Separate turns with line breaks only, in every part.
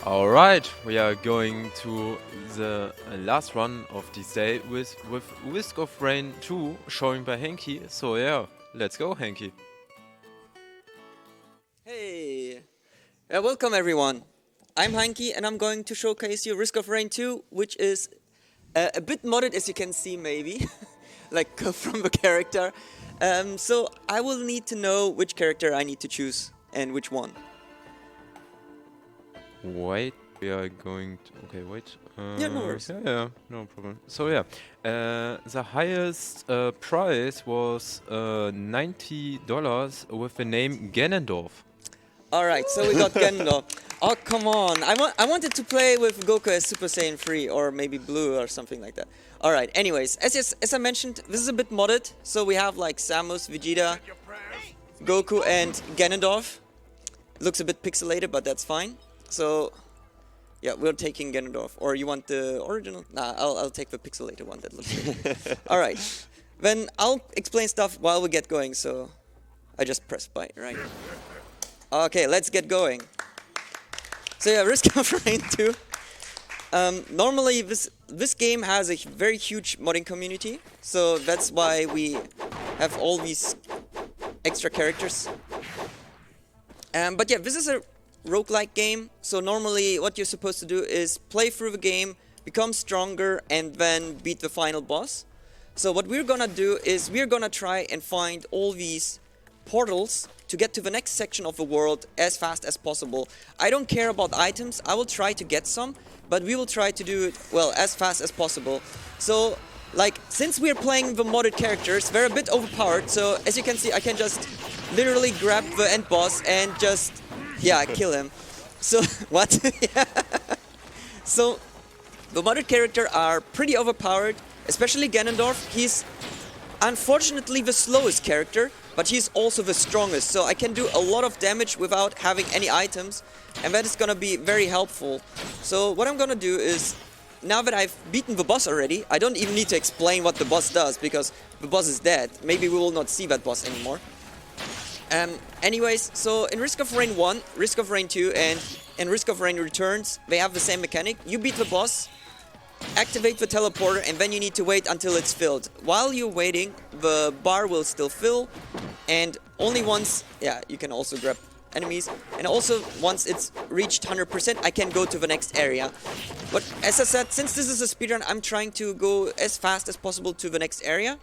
Alright, we are going to the last run of this day with Risk of Rain 2 showing by Heinki. So yeah, let's go Heinki.
Hey, welcome everyone. I'm Heinki and I'm going to showcase you Risk of Rain 2, which is a bit modded as you can see maybe, like from the character. So I will need to know which character I need to choose and which one.
Wait, we are going to... Okay, wait.
Yeah, no worries.
Yeah, no problem. So yeah, the highest price was $90 with the name Ganondorf.
Alright, so we got Gendo. Oh, come on. I wanted to play with Goku as Super Saiyan 3 or maybe Blue or something like that. Alright, anyways, as I mentioned, this is a bit modded. So we have like Samus, Vegeta, Goku and Ganondorf. Looks a bit pixelated, but that's fine. So, yeah, we're taking Ganondorf. Or you want the original? Nah, I'll take the pixelated one that looks good. Alright, then I'll explain stuff while we get going, so I just press buy, right? Okay, let's get going. So yeah, Risk of Rain 2. Normally, this game has a very huge modding community, so that's why we have all these extra characters. But yeah, this is a roguelike game, so normally what you're supposed to do is play through the game, become stronger, and then beat the final boss. So what we're gonna do is we're gonna try and find all these portals to get to the next section of the world as fast as possible. I don't care about items, I will try to get some, but we will try to do it, well, as fast as possible. So, like, since we're playing the modded characters, they're a bit overpowered, so as you can see, I can just literally grab the end boss and just, yeah, kill him. So, what? Yeah. So, the modded characters are pretty overpowered, especially Ganondorf. He's unfortunately the slowest character, but he's also the strongest, so I can do a lot of damage without having any items, and that is gonna be very helpful. So what I'm gonna do is, now that I've beaten the boss already, I don't even need to explain what the boss does, because the boss is dead. Maybe we will not see that boss anymore. Anyways, so in Risk of Rain 1, Risk of Rain 2, and in Risk of Rain Returns, they have the same mechanic. You beat the boss, activate the teleporter, and then you need to wait until it's filled. While you're waiting, the bar will still fill, and only once, yeah, you can also grab enemies, and also once it's reached 100%, I can go to the next area. But as I said, since this is a speedrun, I'm trying to go as fast as possible to the next area.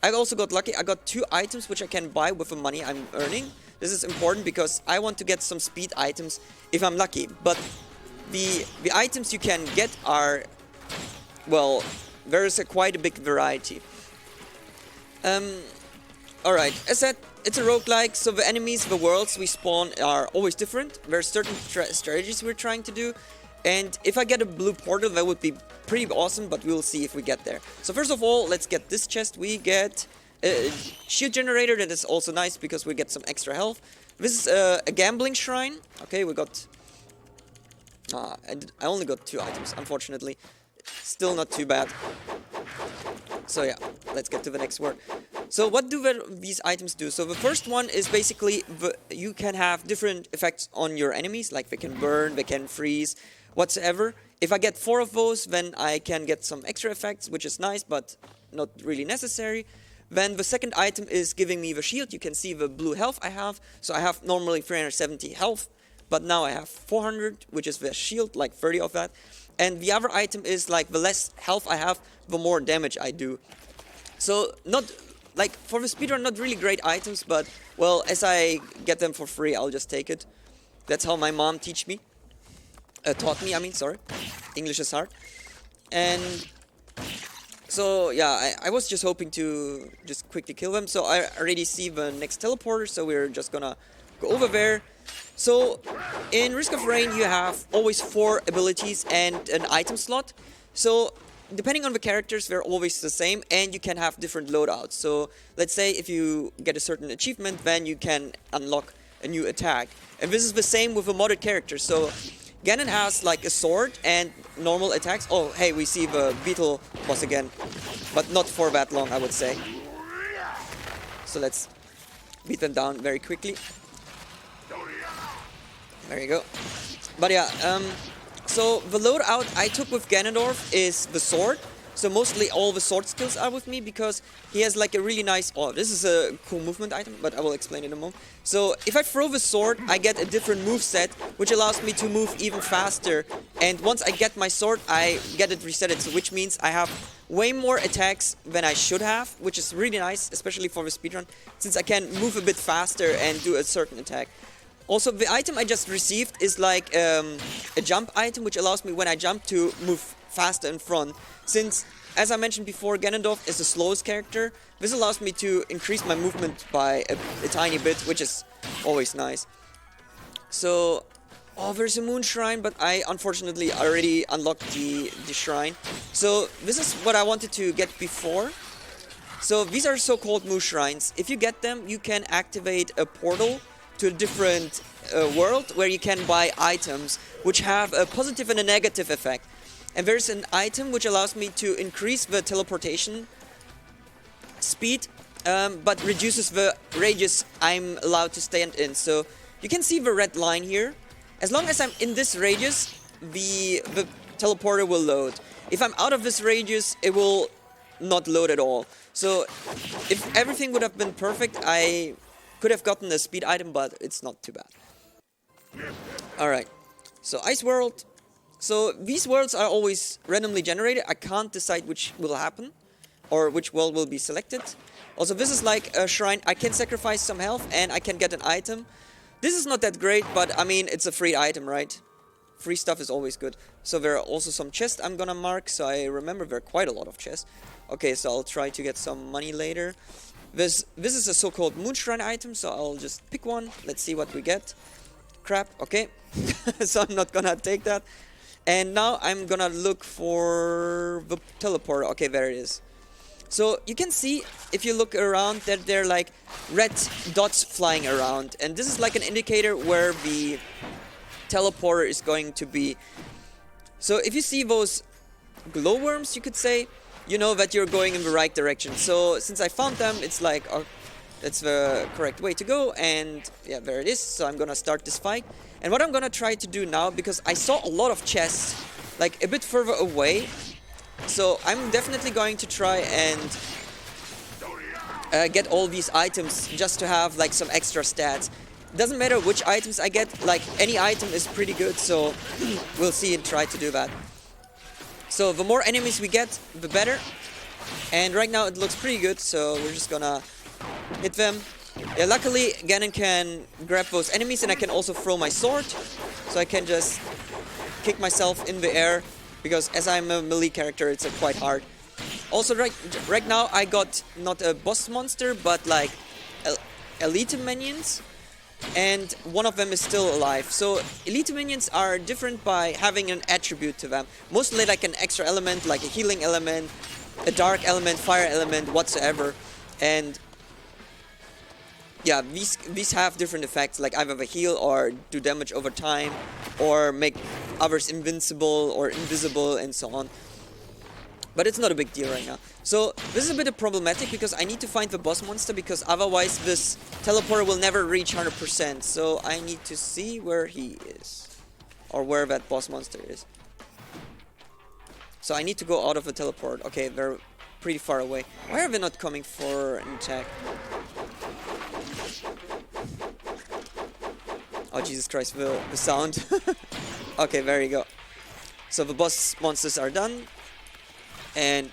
I also got lucky. I got 2 items which I can buy with the money I'm earning. This is important because I want to get some speed items if I'm lucky. But the items you can get are, well, there's quite a big variety. Alright, as said, it's a roguelike, so the enemies, the worlds we spawn are always different. There are certain strategies we're trying to do. And if I get a blue portal, that would be pretty awesome, but we'll see if we get there. So first of all, let's get this chest. We get a shield generator, that is also nice because we get some extra health. This is a gambling shrine. Okay, we got... I only got 2 items, unfortunately. Still not too bad. So yeah, let's get to the next word. So what do these items do? So the first one is basically you can have different effects on your enemies, like they can burn, they can freeze, whatsoever. If I get 4 of those, then I can get some extra effects, which is nice, but not really necessary. Then the second item is giving me the shield. You can see the blue health I have. So I have normally 370 health, but now I have 400, which is the shield, like 30 of that. And the other item is like the less health I have, the more damage I do. So not like for the speedrun, not really great items, but well, as I get them for free, I'll just take it. That's how my mom taught me. I mean, sorry, English is hard. And so yeah, I was just hoping to just quickly kill them. So I already see the next teleporter, so we're just gonna go over there. So in Risk of Rain, you have always 4 abilities and an item slot. So depending on the characters, they're always the same, and you can have different loadouts. So let's say if you get a certain achievement, then you can unlock a new attack. And this is the same with a modded character. So Ganon has like a sword and normal attacks. Oh, hey, we see the beetle boss again, but not for that long, I would say. So let's beat them down very quickly. There you go. But yeah, So the loadout I took with Ganondorf is the sword. So mostly all the sword skills are with me because he has like a really nice... Oh, this is a cool movement item, but I will explain in a moment. So if I throw the sword, I get a different move set, which allows me to move even faster. And once I get my sword, I get it resetted, so which means I have way more attacks than I should have, which is really nice, especially for the speedrun, since I can move a bit faster and do a certain attack. Also, the item I just received is like a jump item, which allows me when I jump to move faster in front. Since, as I mentioned before, Ganondorf is the slowest character, this allows me to increase my movement by a tiny bit, which is always nice. So, oh, there's a moon shrine, but I unfortunately already unlocked the shrine. So, this is what I wanted to get before. So, these are so-called moon shrines. If you get them, you can activate a portal to a different world where you can buy items which have a positive and a negative effect. And there's an item which allows me to increase the teleportation speed, but reduces the radius I'm allowed to stand in. So you can see the red line here. As long as I'm in this radius, the teleporter will load. If I'm out of this radius, it will not load at all. So if everything would have been perfect, I could have gotten a speed item, but it's not too bad. Alright, so Ice World. So these worlds are always randomly generated. I can't decide which will happen or which world will be selected. Also, this is like a shrine. I can sacrifice some health and I can get an item. This is not that great, but I mean, it's a free item, right? Free stuff is always good. So there are also some chests I'm gonna mark. So I remember there are quite a lot of chests. Okay, so I'll try to get some money later. This is a so-called moon shrine item, so I'll just pick one. Let's see what we get. Crap, okay. So I'm not gonna take that. And now I'm gonna look for the teleporter. Okay, there it is. So you can see, if you look around, that there are like red dots flying around. And this is like an indicator where the teleporter is going to be. So if you see those glowworms, you could say, you know that you're going in the right direction. So since I found them, it's like, oh, that's the correct way to go. And yeah, there it is. So I'm gonna start this fight. And what I'm gonna try to do now, because I saw a lot of chests like a bit further away, so I'm definitely going to try and get all these items just to have like some extra stats. Doesn't matter which items I get, like any item is pretty good, so we'll see and try to do that. So the more enemies we get, the better. And right now it looks pretty good, so we're just gonna hit them. Yeah, luckily Ganon can grab those enemies and I can also throw my sword. So I can just kick myself in the air, because as I'm a melee character, it's quite hard. Also right now I got not a boss monster, but like elite minions. And one of them is still alive. So elite minions are different by having an attribute to them. Mostly like an extra element, like a healing element, a dark element, fire element, whatsoever. And yeah, these have different effects, like either heal or do damage over time, or make others invincible or invisible and so on. But it's not a big deal right now. So this is a bit problematic because I need to find the boss monster, because otherwise this teleporter will never reach 100%. So I need to see where he is, or where that boss monster is. So I need to go out of the teleport. Okay, they're pretty far away. Why are they not coming for an attack? Oh, Jesus Christ, the sound. Okay, there you go. So the boss monsters are done. And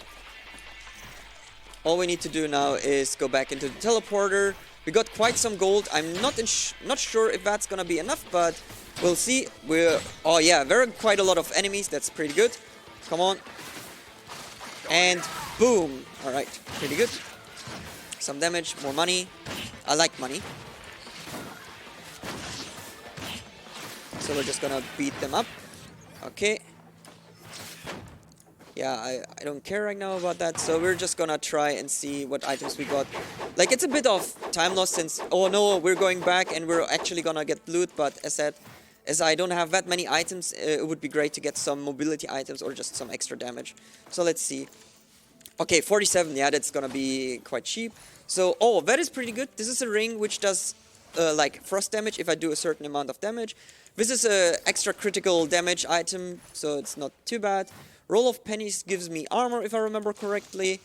all we need to do now is go back into the teleporter. We got quite some gold. I'm not sure if that's gonna be enough, but we'll see. Oh yeah, there are quite a lot of enemies. That's pretty good. Come on. And boom. All right, pretty good. Some damage, more money. I like money. So we're just gonna beat them up. Okay. Yeah, I don't care right now about that, so we're just gonna try and see what items we got. Like, it's a bit of time loss since, oh no, we're going back and we're actually gonna get loot, but as said, as I don't have that many items, it would be great to get some mobility items or just some extra damage. So let's see. Okay, 47, yeah, that's gonna be quite cheap. So, oh, that is pretty good. This is a ring which does like frost damage if I do a certain amount of damage. This is a extra critical damage item, so it's not too bad. Roll of pennies gives me armor, if I remember correctly.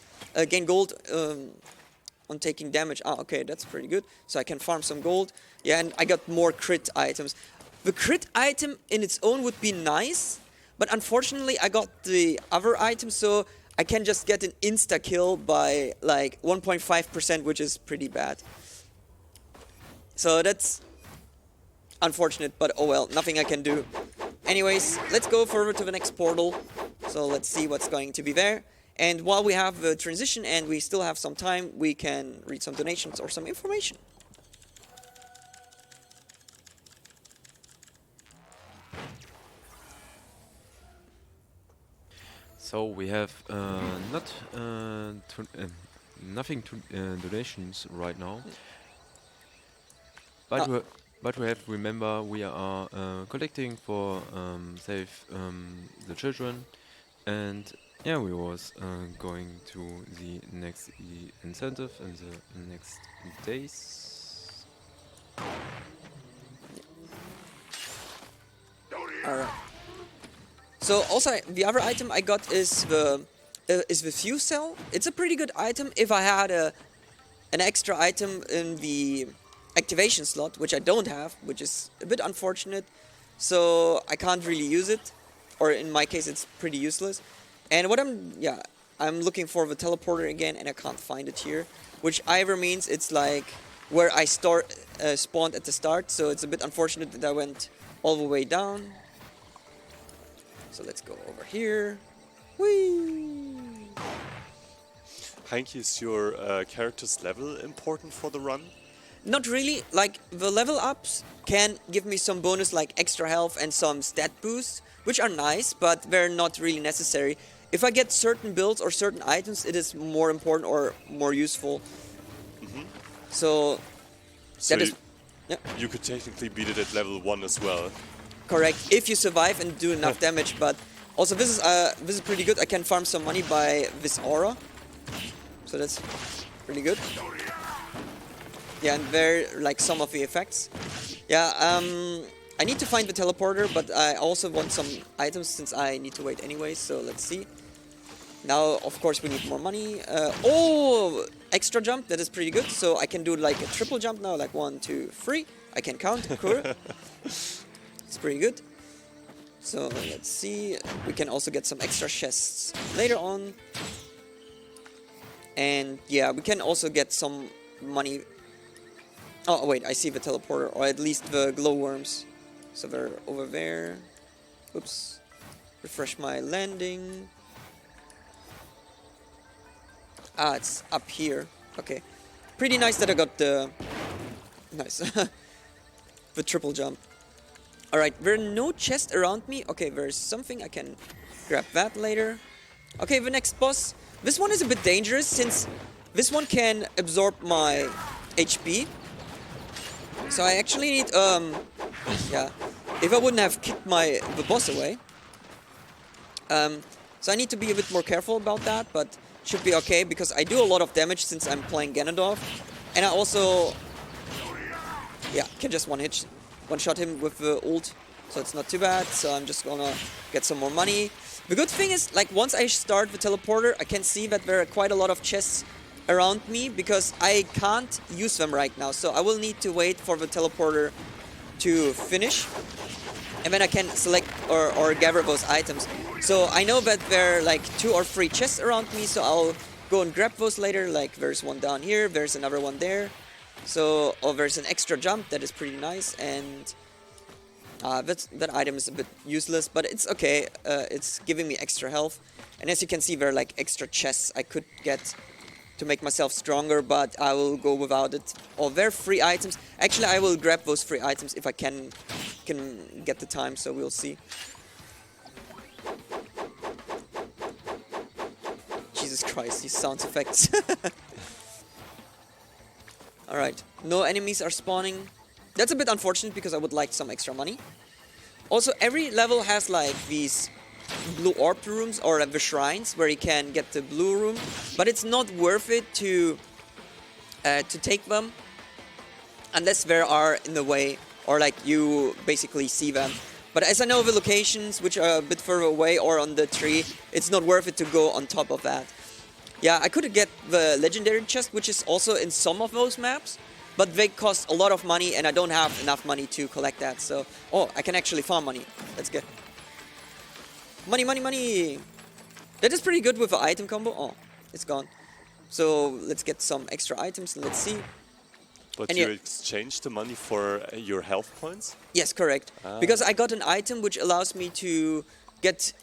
Gain gold on taking damage. Ah, okay, that's pretty good. So I can farm some gold. Yeah, and I got more crit items. The crit item in its own would be nice, but unfortunately I got the other item, so I can just get an insta-kill by like 1.5%, which is pretty bad. So that's unfortunate, but oh well, nothing I can do. Anyways, let's go further to the next portal. So let's see what's going to be there. And while we have the transition and we still have some time, we can read some donations or some information.
So we have nothing to donations right now, but we have remember we are collecting for save the children, and yeah, we was going to the next incentive in the next days.
Alright. So also the other item I got is the fuse cell. It's a pretty good item. If I had an extra item in the activation slot, which I don't have, which is a bit unfortunate, so I can't really use it, or in my case it's pretty useless. And what I'm looking for the teleporter again, and I can't find it here, which either means it's like where I spawned at the start, so it's a bit unfortunate that I went all the way down. So let's go over here. Whee!
Heinki, is your character's level important for the run?
Not really. Like, the level ups can give me some bonus like extra health and some stat boosts, which are nice, but they're not really necessary. If I get certain builds or certain items, it is more important or more useful. So that is... Yeah.
You could technically beat it at level 1 as well.
Correct, if you survive and do enough damage, but also this is pretty good. I can farm some money by this aura, so that's pretty good. Yeah, and there like some of the effects. Yeah, I need to find the teleporter, but I also want some items since I need to wait anyway. So let's see. Now, of course, we need more money. Oh, extra jump, that is pretty good. So I can do like a triple jump now, like 1, 2, 3. I can count. Cool. It's pretty good. So let's see. We can also get some extra chests later on. And yeah, we can also get some money. Oh wait, I see the teleporter, or at least the glowworms. So they're over there. Oops. Refresh my landing. Ah, it's up here. Okay. Pretty nice that I got the... Nice. The triple jump. Alright, there are no chests around me. Okay, there's something. I can grab that later. Okay, the next boss. This one is a bit dangerous since this one can absorb my HP. So I actually need, yeah, if I wouldn't have kicked the boss away. So I need to be a bit more careful about that, but should be okay because I do a lot of damage since I'm playing Ganondorf. And I also, yeah, can just one-shot him with the ult, so it's not too bad. So I'm just gonna get some more money. The good thing is, like, once I start the teleporter, I can see that there are quite a lot of chests around me because I can't use them right now. So I will need to wait for the teleporter to finish, and then I can select or gather those items. So I know that there are like 2 or 3 chests around me, so I'll go and grab those later. Like, there's one down here, there's another one there. So, oh, there's an extra jump, that is pretty nice, and that item is a bit useless, but it's okay. It's giving me extra health, and as you can see, there are like extra chests I could get to make myself stronger, but I will go without it. Oh, there are 3 items. Actually, I will grab those 3 items if I can get the time, so we'll see. Jesus Christ, these sound effects. Alright, no enemies are spawning. That's a bit unfortunate because I would like some extra money. Also, every level has like these blue orb rooms or the shrines where you can get the blue room, but it's not worth it to take them unless they are in the way or like you basically see them. But as I know the locations which are a bit further away or on the tree, it's not worth it to go on top of that. Yeah, I could get the legendary chest, which is also in some of those maps, but they cost a lot of money and I don't have enough money to collect that. So, oh, I can actually farm money. That's good. Money, money, money. That is pretty good with the item combo. Oh, it's gone. So let's get some extra items and let's see.
But
And
you
yeah.
exchange the money for your health points?
Yes, correct. Because I got an item which allows me to get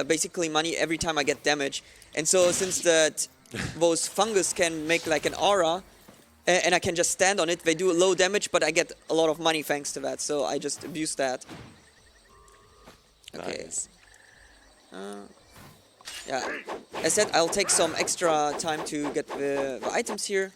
basically money every time I get damage. And so since that those fungus can make like an aura, and I can just stand on it, they do low damage, but I get a lot of money thanks to that. So I just abuse that. Okay.
Nice.
Yeah, as said, I'll take some extra time to get the items here.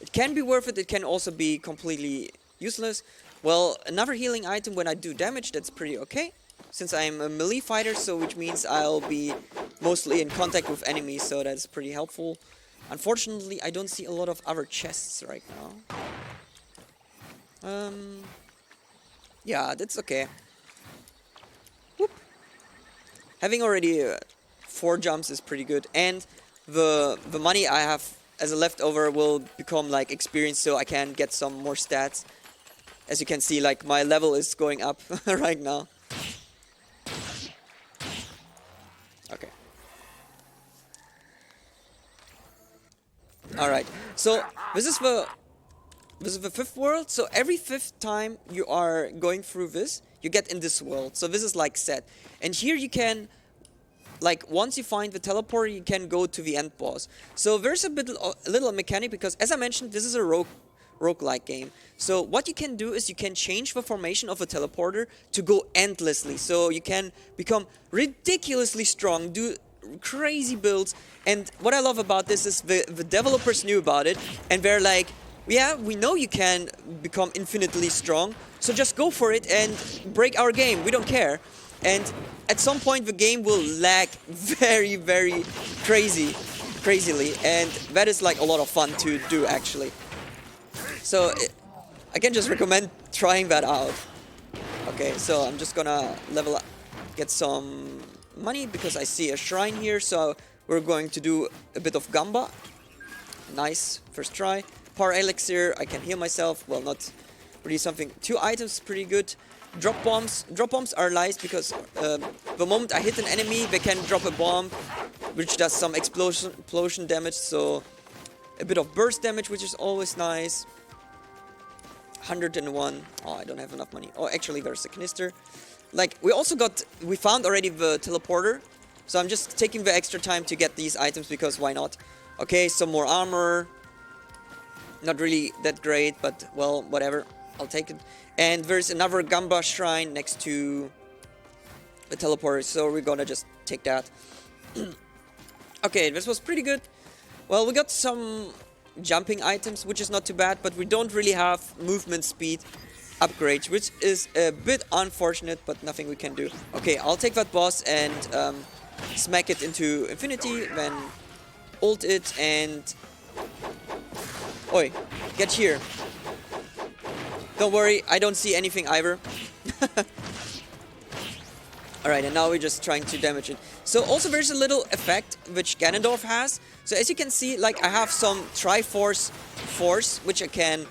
It can be worth it, it can also be completely useless. Well, another healing item when I do damage, that's pretty okay. Since I'm a melee fighter, so which means I'll be mostly in contact with enemies, so that's pretty helpful. Unfortunately, I don't see a lot of other chests right now. Yeah, that's okay. Whoop. Having already 4 jumps is pretty good, and the money I have as a leftover will become like experience, so I can get some more stats. As you can see, like my level is going up right now. Okay. All right. So this is the 5th world. So every 5th time you are going through this, you get in this world. So this is like set, and here you can. Like, once you find the teleporter, you can go to the end boss. So there's a little mechanic, because, as I mentioned, this is a roguelike game. So what you can do is you can change the formation of a teleporter to go endlessly. So you can become ridiculously strong, do crazy builds. And what I love about this is the developers knew about it, and they're like, yeah, we know you can become infinitely strong, so just go for it and break our game. We don't care. And at some point the game will lag very, very crazily, and that is like a lot of fun to do actually. So I can just recommend trying that out. Okay, so I'm just gonna level up, get some money because I see a shrine here, so we're going to do a bit of Gamba. Nice, first try. Power elixir, I can heal myself, well, not really something. 2 items, pretty good. Drop bombs. Drop bombs are nice because the moment I hit an enemy, they can drop a bomb, which does some explosion damage. So a bit of burst damage, which is always nice. 101. Oh, I don't have enough money. Oh, actually, there's a canister. Like we found already the teleporter. So I'm just taking the extra time to get these items because why not? Okay, some more armor. Not really that great, but well, whatever. I'll take it. And there's another Gamba shrine next to the teleporter, so we're gonna just take that. Okay, this was pretty good. Well, we got some jumping items, which is not too bad, but we don't really have movement speed upgrades, which is a bit unfortunate, but nothing we can do. Okay, I'll take that boss and smack it into infinity, then ult it and... Oi, get here. Don't worry, I don't see anything either. Alright, and now we're just trying to damage it. So also there's a little effect which Ganondorf has. So as you can see, like I have some Triforce Force, which I can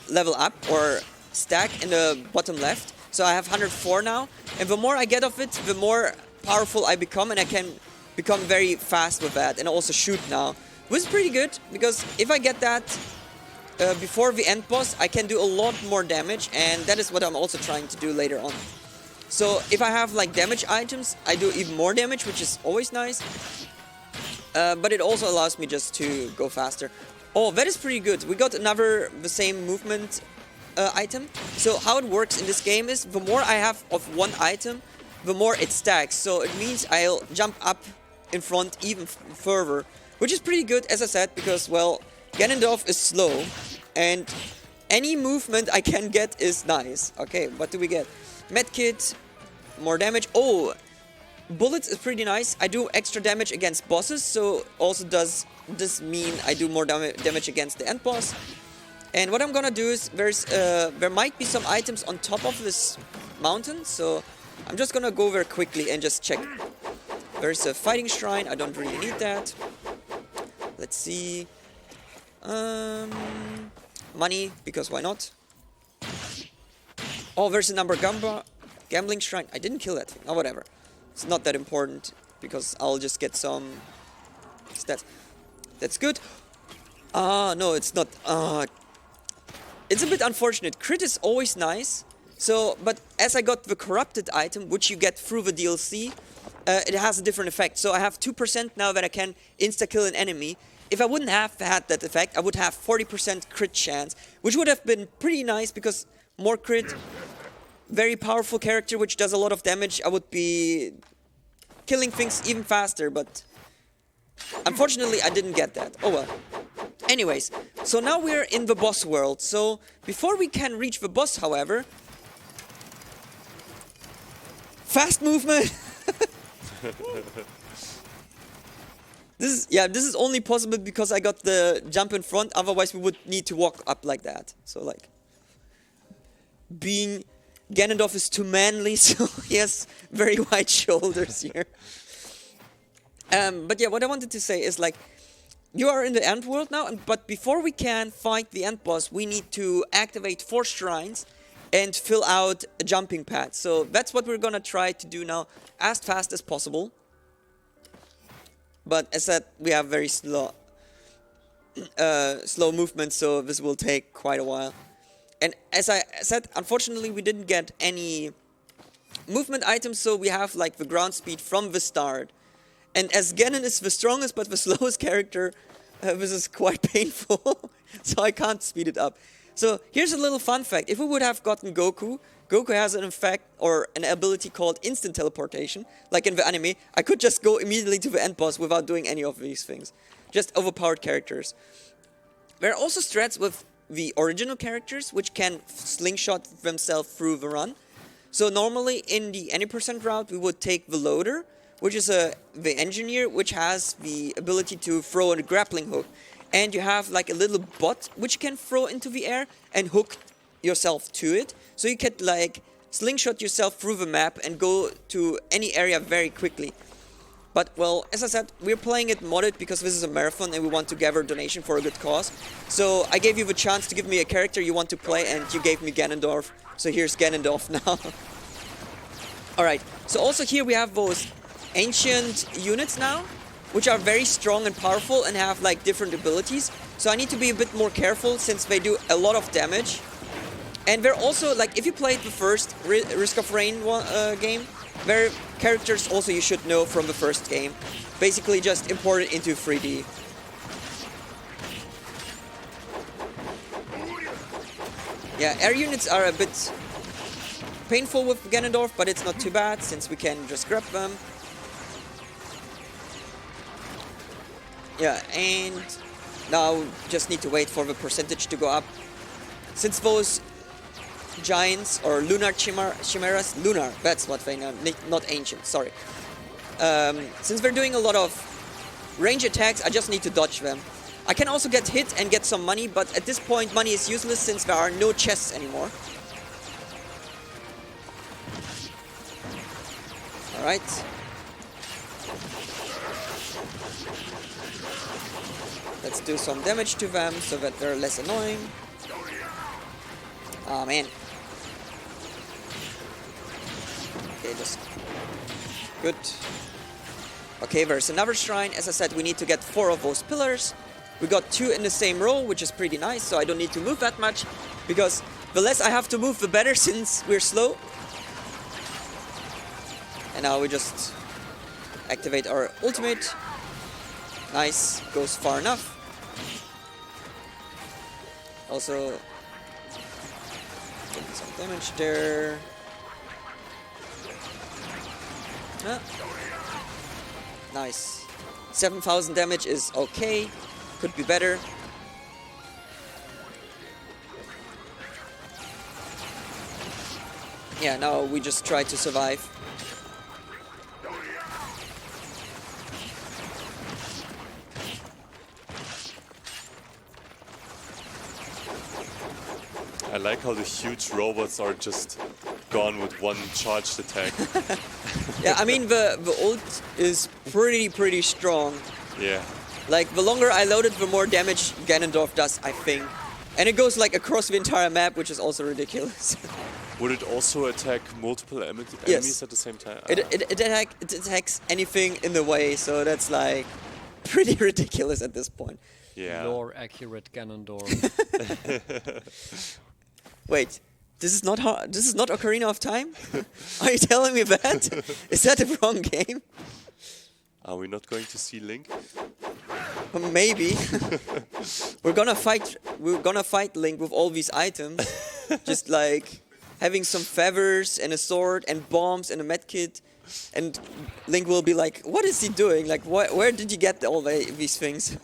level up or stack in the bottom left. So I have 104 now. And the more I get of it, the more powerful I become, and I can become very fast with that and also shoot now. Which is pretty good, because if I get that before the end boss, I can do a lot more damage, and that is what I'm also trying to do later on. So if I have like damage items, I do even more damage, which is always nice. But it also allows me just to go faster. Oh, that is pretty good. We got the same movement item. So how it works in this game is the more I have of one item, the more it stacks. So it means I'll jump up in front even further, which is pretty good, as I said, because, well, Ganondorf is slow, and any movement I can get is nice. Okay, what do we get? Medkit, more damage. Oh, bullets is pretty nice. I do extra damage against bosses, so also does this mean I do more damage against the end boss. And what I'm gonna do is there might be some items on top of this mountain, so I'm just gonna go very quickly and just check. There's a fighting shrine. I don't really need that. Let's see. Money, because why not? Oh, there's a number gambling shrine. I didn't kill that thing. Oh, whatever. It's not that important because I'll just get some stats. That's good. No, it's not. It's a bit unfortunate. Crit is always nice. So, but as I got the corrupted item, which you get through the DLC, it has a different effect. So I have 2% now that I can insta-kill an enemy. If I wouldn't have had that effect, I would have 40% crit chance, which would have been pretty nice because more crit, very powerful character which does a lot of damage. I would be killing things even faster, but unfortunately I didn't get that. Oh well. Anyways, so now we're in the boss world. So before we can reach the boss, however, fast movement. This is only possible because I got the jump in front. Otherwise, we would need to walk up like that. So like, being Ganondorf is too manly, so he has very wide shoulders here. But yeah, what I wanted to say is like, you are in the end world now, but before we can fight the end boss, we need to activate 4 shrines and fill out a jumping pad. So that's what we're gonna try to do now as fast as possible. But as said, we have very slow movement, so this will take quite a while. And as I said, unfortunately we didn't get any movement items, so we have like the ground speed from the start. And as Ganon is the strongest but the slowest character, this is quite painful, so I can't speed it up. So here's a little fun fact. If we would have gotten Goku, Goku has an effect or an ability called instant teleportation. Like in the anime, I could just go immediately to the end boss without doing any of these things. Just overpowered characters. There are also strats with the original characters, which can slingshot themselves through the run. So normally in the any percent route, we would take the loader, which is the engineer, which has the ability to throw a grappling hook. And you have like a little bot, which can throw into the air and hook yourself to it. So you can like slingshot yourself through the map and go to any area very quickly. But well, as I said, we're playing it modded because this is a marathon and we want to gather donation for a good cause. So I gave you the chance to give me a character you want to play and you gave me Ganondorf. So here's Ganondorf now. Alright, so also here we have those ancient units now, which are very strong and powerful and have like different abilities. So I need to be a bit more careful since they do a lot of damage. And they're also, like, if you played the first Risk of Rain game, their characters also you should know from the first game. Basically just imported into 3D. Yeah, air units are a bit painful with Ganondorf, but it's not too bad since we can just grab them. Yeah, and now just need to wait for the percentage to go up. Since those giants or lunar chimeras, lunar, that's what they know, not ancient, sorry. Since they're doing a lot of range attacks, I just need to dodge them. I can also get hit and get some money, but at this point money is useless since there are no chests anymore. Alright. Let's do some damage to them so that they're less annoying. Oh man. Okay, just good. Okay, there's another shrine. As I said, we need to get 4 of those pillars. We got 2 in the same row, which is pretty nice, so I don't need to move that much, because the less I have to move, the better, since we're slow. And now we just activate our ultimate. Nice, goes far enough. Also, getting some damage there. Nice. 7,000 damage is okay. Could be better. Yeah, now we just try to survive.
like how the huge robots are just gone with one charged attack.
Yeah, I mean the ult is pretty strong.
Yeah.
Like the longer I load it, the more damage Ganondorf does, I think. And it goes like across the entire map, which is also ridiculous.
Would it also attack multiple enemies
Yes.
at the same time?
It attacks anything in the way, so that's like pretty ridiculous at this point.
Yeah.
Lore accurate Ganondorf.
Wait, this is not Ocarina of Time? Are you telling me that? Is that the wrong game?
Are we not going to see Link?
Maybe. We're gonna fight Link with all these items. Just like having some feathers and a sword and bombs and a medkit. And Link will be like, what is he doing? Like, where did you get all these things?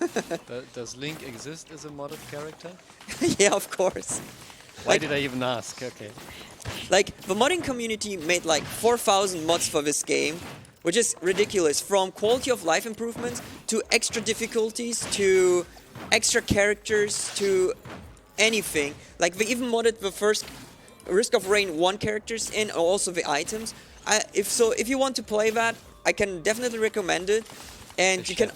Does Link exist as a modded character?
Yeah, of course.
Why
Like-
did I even ask? Okay.
Like, the modding community made like 4,000 mods for this game, which is ridiculous. From quality of life improvements to extra difficulties to extra characters to anything. Like, they even modded the first Risk of Rain 1 characters in, and also the items. If you want to play that, I can definitely recommend it. And you can,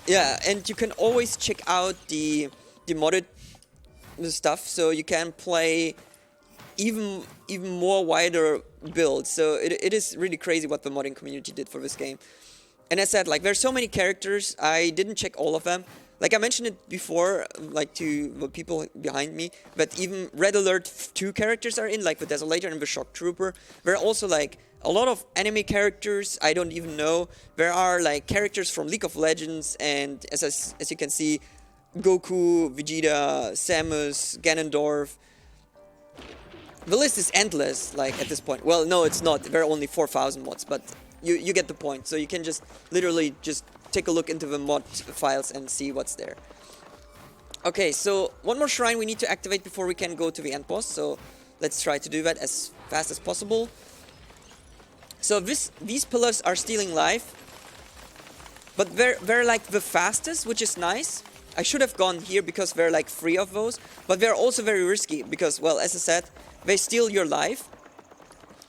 yeah, and you can always check out the modded stuff, so you can play even more wider builds. So it is really crazy what the modding community did for this game. And as I said, like, there's so many characters. I didn't check all of them. Like I mentioned it before, like to the people behind me, but even Red Alert 2 characters are in, like the Desolator and the Shock Trooper. There are also like a lot of anime characters I don't even know. There are like characters from League of Legends, and as you can see, Goku, Vegeta, Samus, Ganondorf. The list is endless, like, at this point. Well, no, it's not. There are only 4,000 mods, but you get the point. So you can just literally just take a look into the mod files and see what's there. Okay, so one more shrine we need to activate before we can go to the end boss. So let's try to do that as fast as possible. So these pillars are stealing life, but they're like the fastest, which is nice. I should have gone here because they're like 3 of those, but they're also very risky because, well, as I said, they steal your life.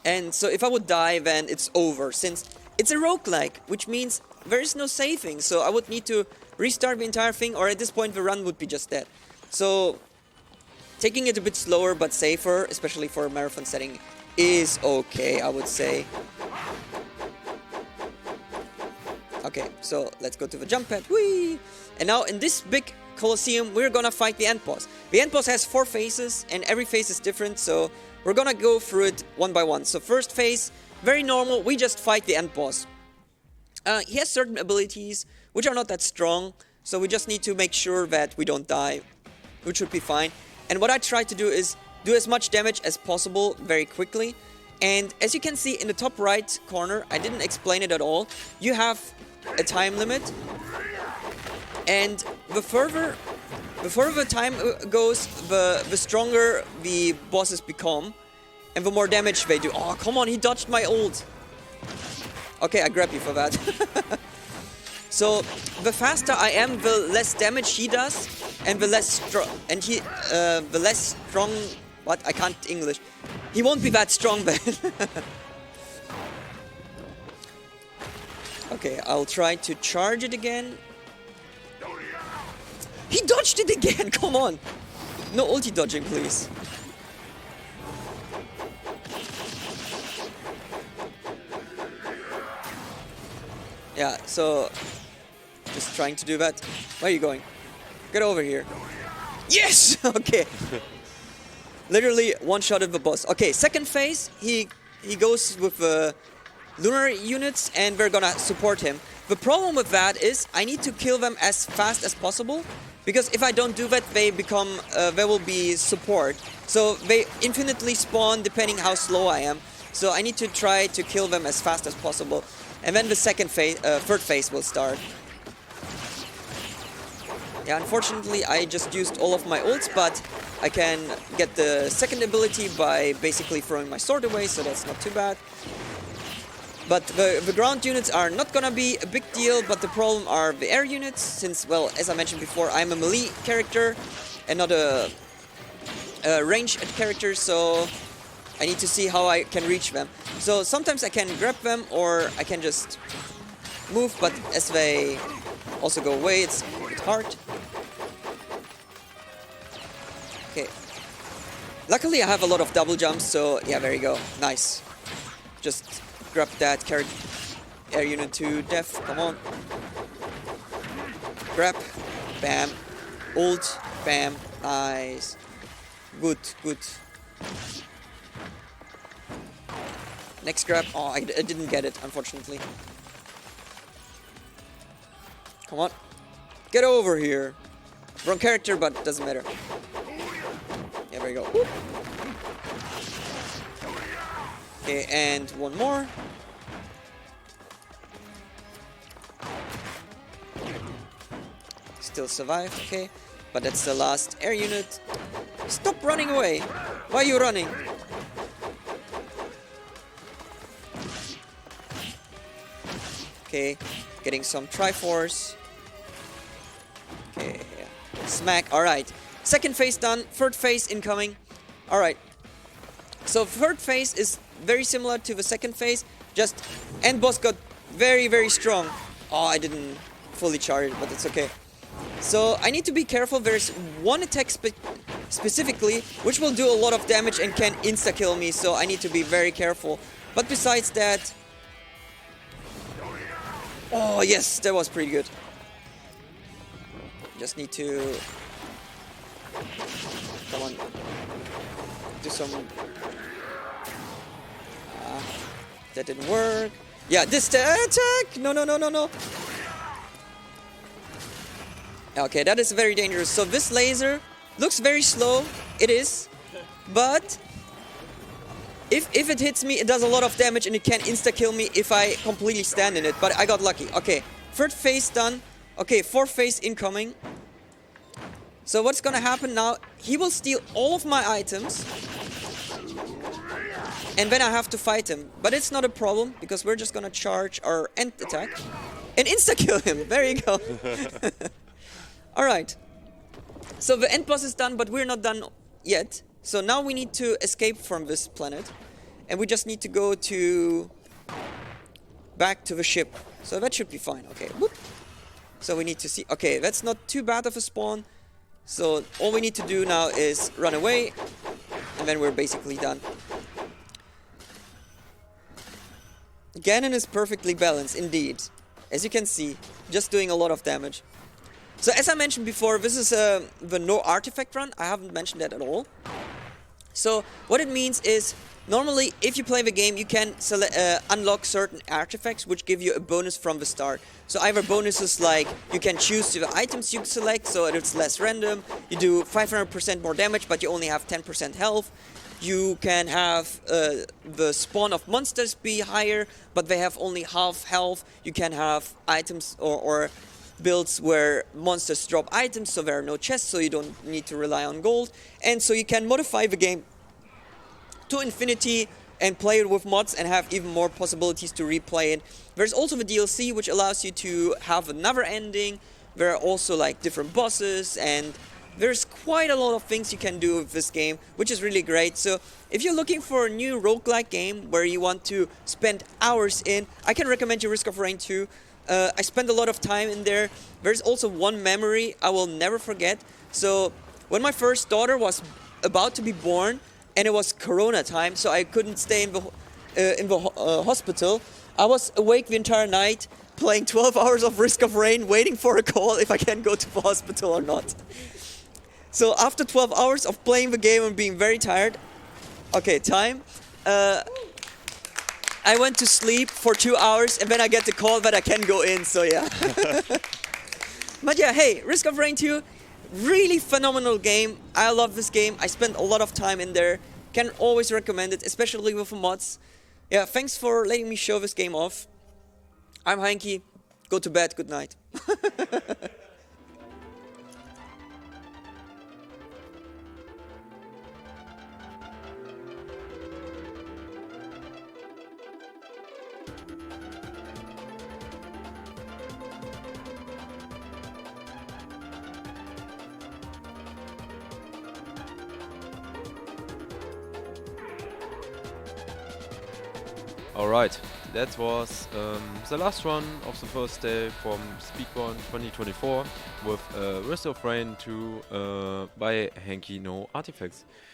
And so if I would die, then it's over, since it's a roguelike, which means there is no saving. So I would need to restart the entire thing, or at this point the run would be just dead. So taking it a bit slower but safer, especially for a marathon setting, is okay, I would say. Okay, so let's go to the jump pad. Whee! And now in this big Colosseum, we're gonna fight the end boss. The end boss has 4 phases, and every phase is different, so we're gonna go through it one by one. So first phase, very normal, we just fight the end boss. He has certain abilities which are not that strong, so we just need to make sure that we don't die, which should be fine. And what I try to do is do as much damage as possible very quickly. And as you can see in the top right corner, I didn't explain it at all, you have a time limit. And the further the time goes, the stronger the bosses become, and the more damage they do. Oh, come on, he dodged my ult. Okay, I grab you for that. So the faster I am, the less damage he does, and the less strong. What? I can't English. He won't be that strong then. Okay, I'll try to charge it again. He dodged it again, come on! No ulti dodging, please. Yeah, so just trying to do that. Where are you going? Get over here. Yes! Okay. Literally one-shotted the boss. Okay, second phase, he goes with lunar units, and we're gonna support him. The problem with that is I need to kill them as fast as possible, because if I don't do that, they will be support. So they infinitely spawn depending how slow I am. So I need to try to kill them as fast as possible. And then the third phase will start. Yeah, unfortunately I just used all of my ults, but I can get the second ability by basically throwing my sword away, so that's not too bad. But the ground units are not gonna be a big deal, but the problem are the air units, since, well, as I mentioned before, I'm a melee character and not a range at characters, so I need to see how I can reach them. So sometimes I can grab them or I can just move, but as they also go away, it's a bit hard. Okay. Luckily I have a lot of double jumps, so yeah, there you go. Nice. Just grab that air unit to death. Come on. Grab. Bam. Ult. Bam. Nice. Good, good. Next grab. Oh, I didn't get it, unfortunately. Come on. Get over here. Wrong character, but doesn't matter. Yeah, there we go. Whoop. Okay, and one more. Still survived, okay. But that's the last air unit. Stop running away. Why are you running? Okay, getting some Triforce. Okay, smack. Alright. Second phase done. Third phase incoming. Alright. So third phase is very similar to the second phase. Just end boss got very, very strong. Oh, I didn't fully charge it, but it's okay. So I need to be careful. There's one attack specifically which will do a lot of damage and can insta-kill me, so I need to be very careful. But besides that... Oh yes, that was pretty good. Just need to... Come on. Do some... that didn't work. Yeah, this attack! No, no, no, no, no. Okay, that is very dangerous. So this laser looks very slow. It is. But if it hits me, it does a lot of damage and it can insta-kill me if I completely stand in it. But I got lucky. Okay, third phase done. Okay, fourth phase incoming. So what's gonna happen now? He will steal all of my items. And then I have to fight him. But it's not a problem because we're just gonna charge our end attack. And insta-kill him. There you go. Alright, so the end boss is done, but we're not done yet. So now we need to escape from this planet. And we just need to go to... back to the ship. So that should be fine, okay. Whoop. So we need to see... Okay, that's not too bad of a spawn. So all we need to do now is run away. And then we're basically done. Ganon is perfectly balanced, indeed. As you can see, just doing a lot of damage. So as I mentioned before, this is the no artifact run. I haven't mentioned that at all. So what it means is, normally if you play the game, you can unlock certain artifacts which give you a bonus from the start. So either bonuses like you can choose the items you select, so it's less random. You do 500% more damage, but you only have 10% health. You can have the spawn of monsters be higher, but they have only half health. You can have items or builds where monsters drop items, so there are no chests, so you don't need to rely on gold. And so you can modify the game to infinity and play it with mods and have even more possibilities to replay it. There's also the DLC, which allows you to have another ending. There are also like different bosses, and there's quite a lot of things you can do with this game, which is really great. So if you're looking for a new roguelike game where you want to spend hours in, I can recommend you Risk of Rain 2. I spent a lot of time in there. There's also one memory I will never forget. So when my first daughter was about to be born, and it was Corona time, so I couldn't stay in the hospital, I was awake the entire night playing 12 hours of Risk of Rain, waiting for a call if I can go to the hospital or not. So after 12 hours of playing the game and being very tired, okay, time. I went to sleep for 2 hours and then I get the call that I can go in, so yeah. But yeah, hey, Risk of Rain 2, really phenomenal game. I love this game. I spent a lot of time in there. Can always recommend it, especially with the mods. Yeah, thanks for letting me show this game off. I'm Heinki. Go to bed. Good night.
Alright, that was the last run of the first day from SpeedCon 2024 with Risk of Rain to buy Heinki no artifacts.